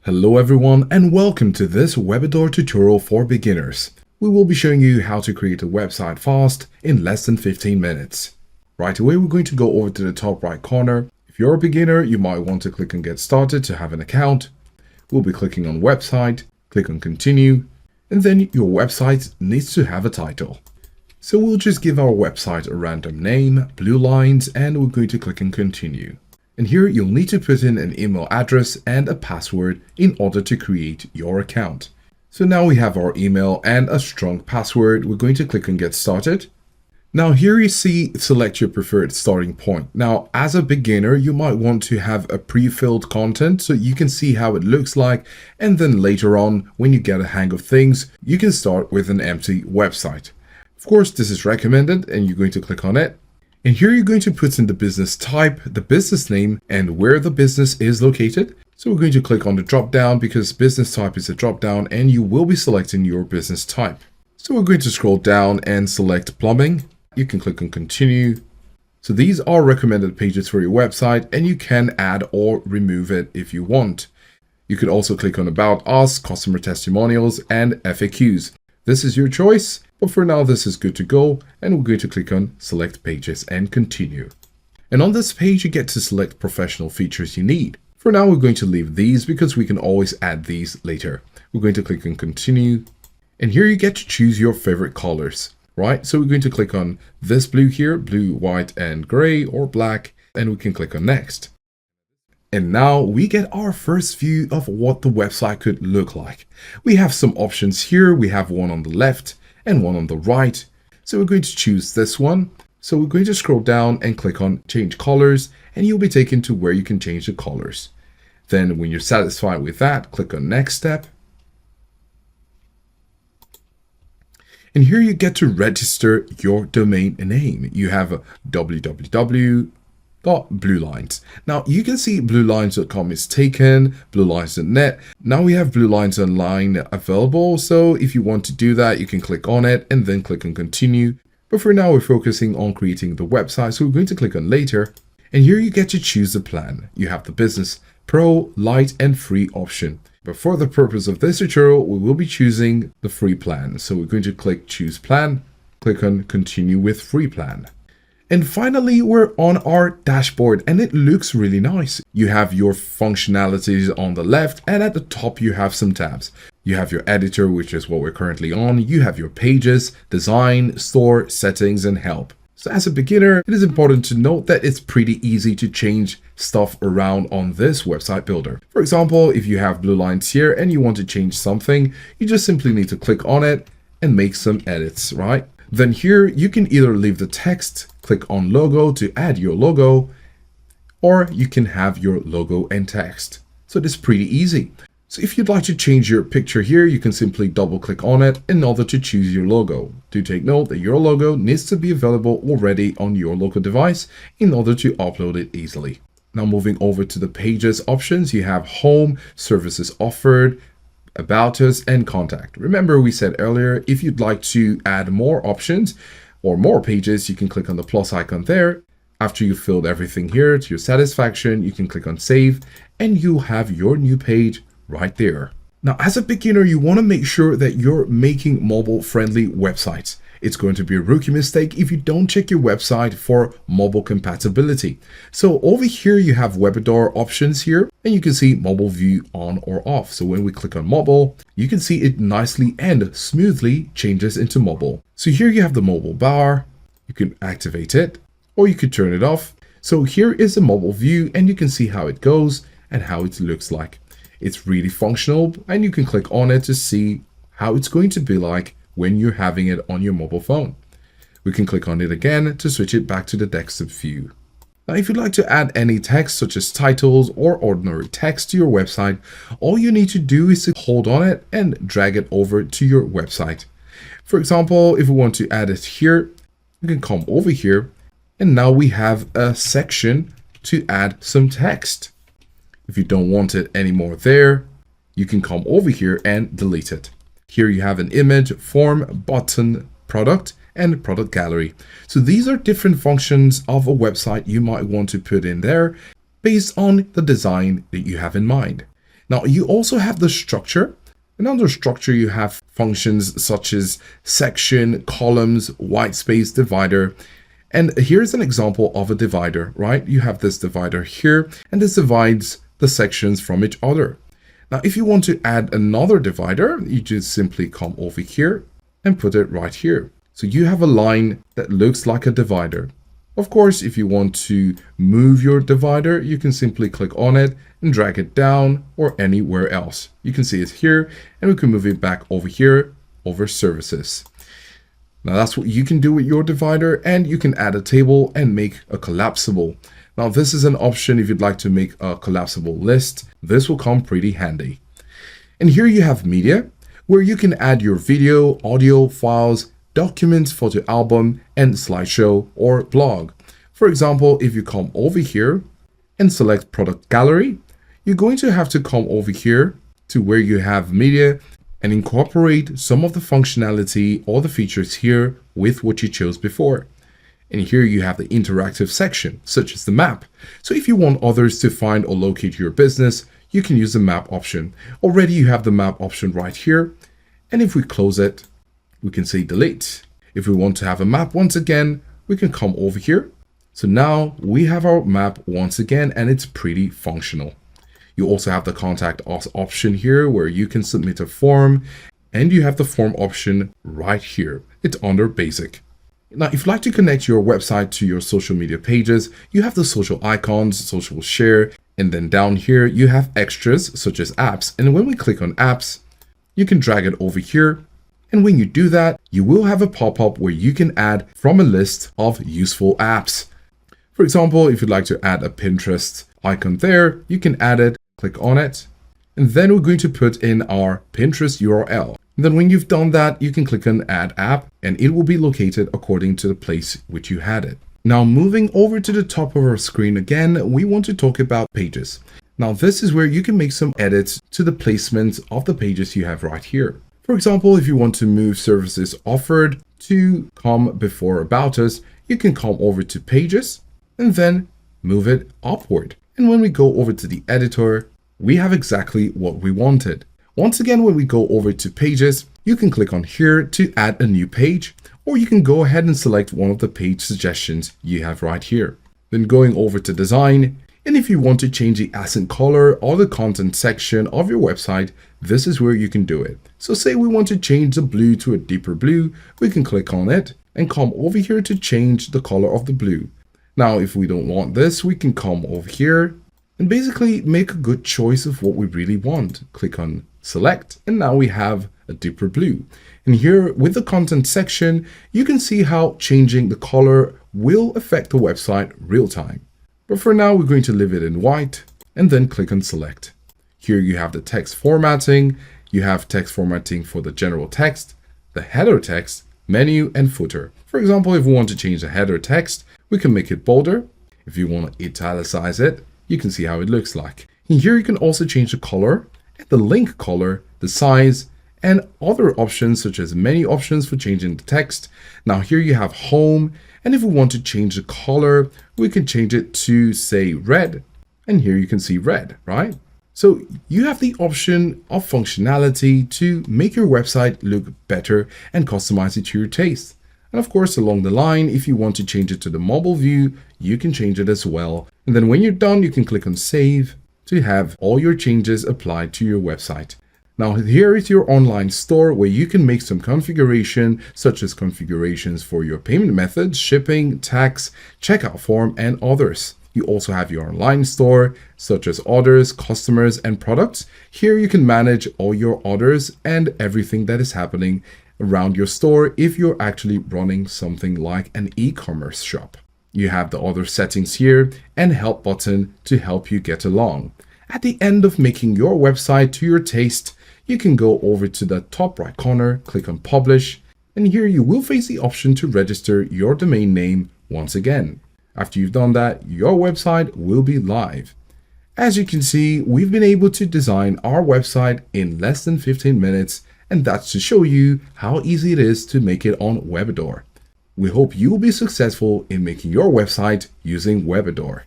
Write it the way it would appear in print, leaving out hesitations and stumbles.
Hello everyone and welcome to this Webador tutorial for beginners. We will be showing you how to create a website fast in less than 15 minutes. Right away we're going to go over to the top right corner. If you're a beginner, you might want to click on Get Started to have an account. We'll be clicking on Website, click on Continue, and then your website needs to have a title. So we'll just give our website a random name, blue lines, and we're going to click on Continue. And here you'll need to put in an email address and a password in order to create your account. So now we have our email and a strong password. We're going to click on Get Started. Now here you see select your preferred starting point. Now as a beginner, you might want to have a pre-filled content so you can see how it looks like. And then later on, when you get a hang of things, you can start with an empty website. Of course, this is recommended and you're going to click on it. And here you're going to put in the business type, the business name, and where the business is located. So we're going to click on the drop down because business type is a drop down and you will be selecting your business type. So we're going to scroll down and select plumbing. You can click on continue. So these are recommended pages for your website and you can add or remove it if you want. You could also click on about us, customer testimonials, and FAQs. This is your choice. But for now, this is good to go, and we're going to click on Select Pages and Continue. And on this page, you get to select professional features you need. For now, we're going to leave these because we can always add these later. We're going to click on Continue, and here you get to choose your favorite colors, right? So we're going to click on this blue here, blue, white, and gray, or black, and we can click on Next. And now we get our first view of what the website could look like. We have some options here. We have one on the left and one on the right. So we're going to choose this one. So we're going to scroll down and click on change colors and you'll be taken to where you can change the colors. Then when you're satisfied with that, click on next step. And here you get to register your domain name. You have a www.bluelines. Now you can see bluelines.com is taken, bluelines.net. Now we have Bluelines Online available. So if you want to do that, you can click on it and then click on continue. But for now, we're focusing on creating the website. So we're going to click on later. And here you get to choose the plan. You have the business, pro, light, and free option. But for the purpose of this tutorial, we will be choosing the free plan. So we're going to click choose plan, click on continue with free plan. And finally, we're on our dashboard and it looks really nice. You have your functionalities on the left and at the top you have some tabs. You have your editor, which is what we're currently on. You have your pages, design, store, settings, and help. So as a beginner, it is important to note that it's pretty easy to change stuff around on this website builder. For example, if you have blue lines here and you want to change something, you just simply need to click on it and make some edits, right? Then here you can either leave the text, click on logo to add your logo, or you can have your logo and text. So it's pretty easy. So if you'd like to change your picture here, you can simply double click on it in order to choose your logo. Do take note that your logo needs to be available already on your local device in order to upload it easily. Now moving over to the pages options, you have home, services offered, about us, and contact. Remember we said earlier, if you'd like to add more options or more pages, you can click on the plus icon there. After you've filled everything here to your satisfaction, you can click on save and you'll have your new page right there. Now, as a beginner, you want to make sure that you're making mobile friendly websites. It's going to be a rookie mistake if you don't check your website for mobile compatibility. So over here, you have Webador options here, and you can see mobile view on or off. So when we click on mobile, you can see it nicely and smoothly changes into mobile. So here you have the mobile bar. You can activate it or you could turn it off. So here is the mobile view and you can see how it goes and how it looks like. It's really functional and you can click on it to see how it's going to be like when you're having it on your mobile phone. We can click on it again to switch it back to the desktop view. Now, if you'd like to add any text such as titles or ordinary text to your website, all you need to do is to hold on it and drag it over to your website. For example, if we want to add it here, we can come over here and now we have a section to add some text. If you don't want it anymore there, you can come over here and delete it. Here you have an image, form, button, product, and product gallery. So these are different functions of a website you might want to put in there based on the design that you have in mind. Now you also have the structure, and under structure you have functions such as section, columns, white space, divider. And here's an example of a divider, right? You have this divider here, and this divides the sections from each other. Now, if you want to add another divider, you just simply come over here and put it right here. So you have a line that looks like a divider. Of course, if you want to move your divider, you can simply click on it and drag it down or anywhere else. You can see it here, and we can move it back over here over services. Now that's what you can do with your divider, and you can add a table and make a collapsible. Now this is an option if you'd like to make a collapsible list. This will come pretty handy. And here you have media, where you can add your video, audio files, documents, photo album, and slideshow or blog. For example, if you come over here and select product gallery, you're going to have to come over here to where you have media and incorporate some of the functionality or the features here with what you chose before. And here you have the interactive section, such as the map. So if you want others to find or locate your business, you can use the map option. Already you have the map option right here. And if we close it, we can say delete. If we want to have a map once again, we can come over here. So now we have our map once again, and it's pretty functional. You also have the contact us option here where you can submit a form, and you have the form option right here. It's under basic. Now, if you'd like to connect your website to your social media pages, you have the social icons, social share, and then down here you have extras such as apps. And when we click on apps, you can drag it over here. And when you do that, you will have a pop-up where you can add from a list of useful apps. For example, if you'd like to add a Pinterest icon there, you can add it, click on it, and then we're going to put in our Pinterest URL. And then when you've done that, you can click on add app, and it will be located according to the place which you had it. Now moving over to the top of our screen again, we want to talk about pages. Now this is where you can make some edits to the placement of the pages you have right here. For example, if you want to move services offered to come before about us, you can come over to pages and then move it upward. And when we go over to the editor, we have exactly what we wanted. Once again, when we go over to pages, you can click on here to add a new page, or you can go ahead and select one of the page suggestions you have right here. Then going over to design, and if you want to change the accent color or the content section of your website, this is where you can do it. So say we want to change the blue to a deeper blue, we can click on it and come over here to change the color of the blue. Now, if we don't want this, we can come over here and basically make a good choice of what we really want. Click on select, and now we have a deeper blue. And here with the content section, you can see how changing the color will affect the website real time. But for now, we're going to leave it in white and then click on select. Here you have the text formatting. You have text formatting for the general text, the header text, menu, and footer. For example, if we want to change the header text, we can make it bolder. If you want to italicize it, you can see how it looks like. And here you can also change the color, the link color, the size, and other options such as many options for changing the text. Now here you have home, and if we want to change the color, we can change it to say red, and here you can see red, right? So you have the option of functionality to make your website look better and customize it to your taste. And of course, along the line, if you want to change it to the mobile view, you can change it as well. And then when you're done, you can click on save to have all your changes applied to your website. Now here is your online store where you can make some configuration, such as configurations for your payment methods, shipping, tax, checkout form, and others. You also have your online store, such as orders, customers, and products. Here you can manage all your orders and everything that is happening around your store if you're actually running something like an e-commerce shop. You have the other settings here and help button to help you get along. At the end of making your website to your taste, you can go over to the top right corner, click on publish, and here you will face the option to register your domain name once again. After you've done that, your website will be live. As you can see, we've been able to design our website in less than 15 minutes, and that's to show you how easy it is to make it on Webador. We hope you will be successful in making your website using Webador.